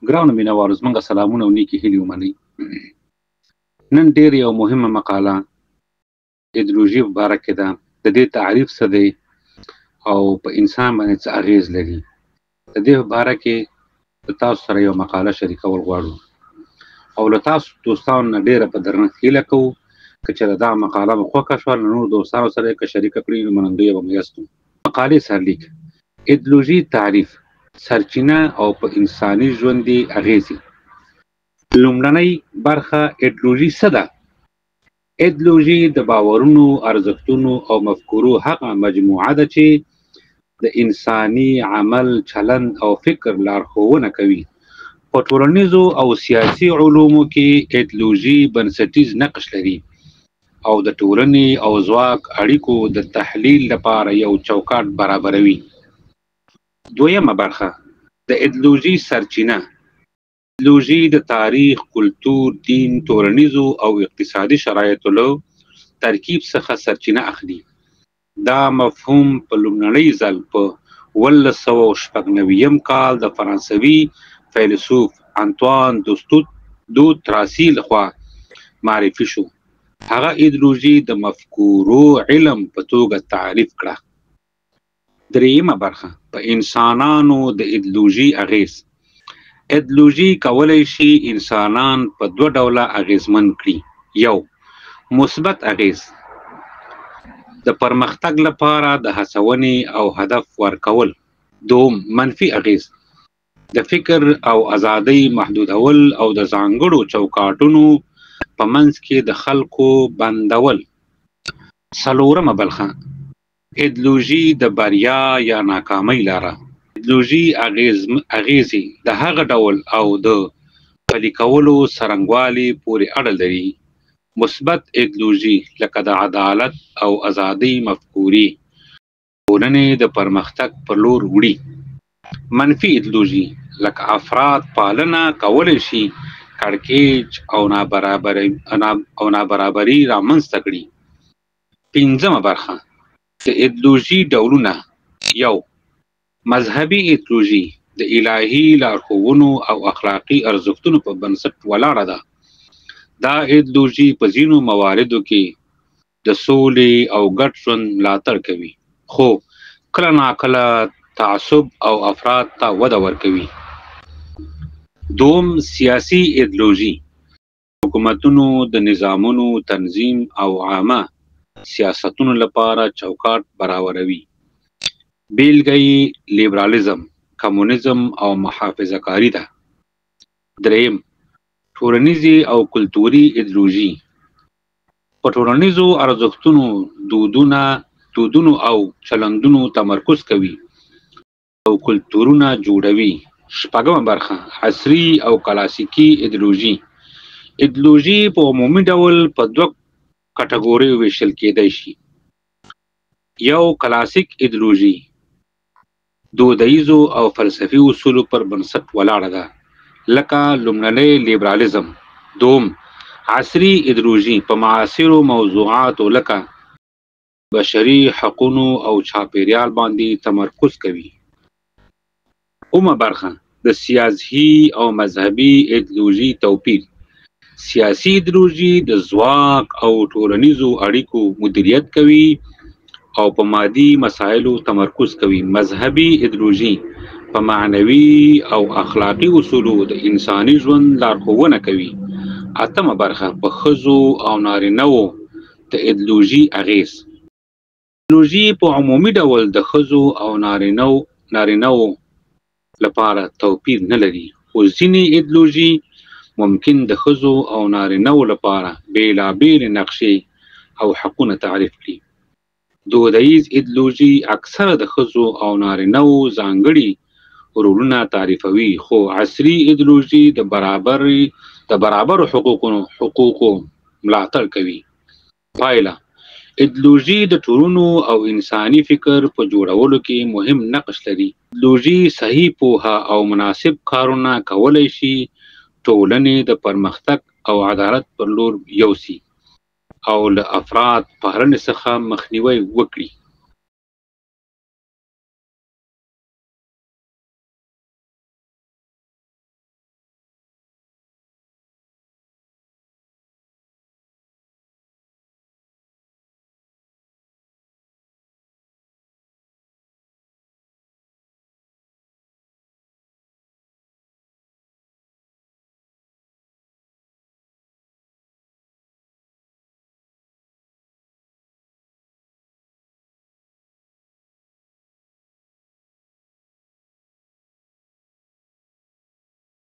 ګرانو مینوالو زموږ سلامونه او نیکې هیلې ومنئ. نن ډېر یو مهمه مقاله ایدیولوژي په باره کې ده. د دې تعریف څه دی او په انسان باندې څه اغېز لري. د دې په باره کې د تاسو سره یو مقاله شریکول غواړو او له تاسو دوستانو نه ډېره په درنښت هیله کوو که چېرې دا مقاله مو خوښه شوه له نورو دوستانو سره یې که شریکه کړي نو منندوی به مو یاستو. مقالې سرلیک: ایدیولوژي تعریف، سرچینه او په انساني ژوند یې اغېزې. لومړنۍ برخه ایدیولوژي څه ده؟ ایدیولوژي د باورونو، ارزښتونو او مفکورو هغه مجموعه ده چې د انساني عمل، چلند او فکر لارښوونه کوي. په ټولنیزو او سیاسي علومو کې ایدیولوژي بنسټیز نقش لري او د ټولنې او ځواک اړیکو د تحلیل لپاره یو چوکاټ برابروي. دویمه برخه د ایدیولوژي سرچینه. ایدیولوژي د تاریخ، کلتور، دین، ټولنیزو او اقتصادي شرایطو له ترکیب څخه سرچینه اخلي. دا مفهوم په لومړنۍ ځل په 1996 کال د فرانسوي فیلسوف انطوان دو تراسي لخوا معرفي شو. هغه ایدیولوژي د مفکورو علم په توګه تعریف کړه. دریمه برخه په انسانانو د ایدیولوژي اغېز. ایدیولوژي کولی شي انسانان په دوه ډوله اغېزمن کړي. یو، مثبت اغېز، د پرمختګ لپاره د هڅونې او هدف ورکول. دوم، منفي اغېز، د فکر او ازادۍ محدودول او د ځانګړو چوکاټونو په منځ کې د خلکو بندول. څلورمه برخه ایدیولوژي د بریا یا ناکامۍ لاره. ایدیولوژي اغېزې د هغه ډول او د پلي کولو څرنګوالي پورې اړه لري. مثبت ایدیولوژي لکه د عدالت او ازادۍ مفکورې ټولنې د پرمختګ پر لور وړي. منفي ایدیولوژي لکه افراط پالنه کولی شي کړکېچ او نابرابري رامنځته کړي. پنځمه برخه د ایدیولوژي ډولونه. یو، مذهبي ایدیولوژي د الهي لارښوونو او اخلاقي ارزښتونو په بنسټ ولاړه ده. دا ایدیولوژي په ځینو مواردو کې د سولې او ګډ ژوند ملاتړ کوي، خو کله ناکله تعصب او افراط ته وده ورکوي. دوم، سیاسي ایدیولوژي حکومتونو د نظامونو تنظیم او عامه سیاستونو لپاره چوکاټ برابروي. بیلګه یې لیبرالیزم، کمونیزم او محافظه کاري ده. دریم، ټولنیزې او کلتوري ایدیولوژي په ټولنیزو ارزښتونو، دودونو او چلندونو تمرکز کوي او کلتورونه جوړوي. شپږمه برخه عصري او کلاسیکي ایدیولوژي. ایدیولوژي په عمومي ډول په دوه کټګوریو ویشل کېدای شي. یو، کلاسیک ایدیولوژي دودیزو او فلسفي اصولو پر بنسټ ولاړه ده لکه لومړنی لیبرالیزم. دوم، عصري ایدیولوژي په معاصرو موضوعاتو لکه بشري حقونو او چاپیریال باندې تمرکز کوي. اومه برخه د سیاسي او مذهبي ایدیولوژي توپیر. سیاسي ایدیولوژي د ځواک او ټولنیزو اړیکو مدیریت کوي او په مادي مسایلو تمرکز کوي. مذهبي ایدیولوژي په معنوي او اخلاقي اصولو د انساني ژوند لارښوونه کوي. اتمه برخه په ښځو او نارینه‌وو د ایدیولوژي اغېز. ایدیولوژي په عمومي ډول د ښځو او نارینه‌وو لپاره توپیر نه لري، خو ځینې ایدیولوژي ممکن د ښځو او نارینه‌وو لپاره بېلابېلې نقشې او حقونه تعریف کړي. دودیز ایدیولوژي اکثره د ښځو او نارینه‌وو ځانګړي رولونه تعریفوي، خو عصري ایدیولوژي د برابرو حقوقو ملاتړ کوي. پایله: ایدیولوژي د ټولنو او انساني فکر په جوړولو کې مهم نقش لري. ایدیولوژي صحیح پوهه او مناسب کارونه کولی شي ټولنې د پرمختګ او عدالت پر لور یوسي او له افراط پالنې څخه مخنیوی وکړي.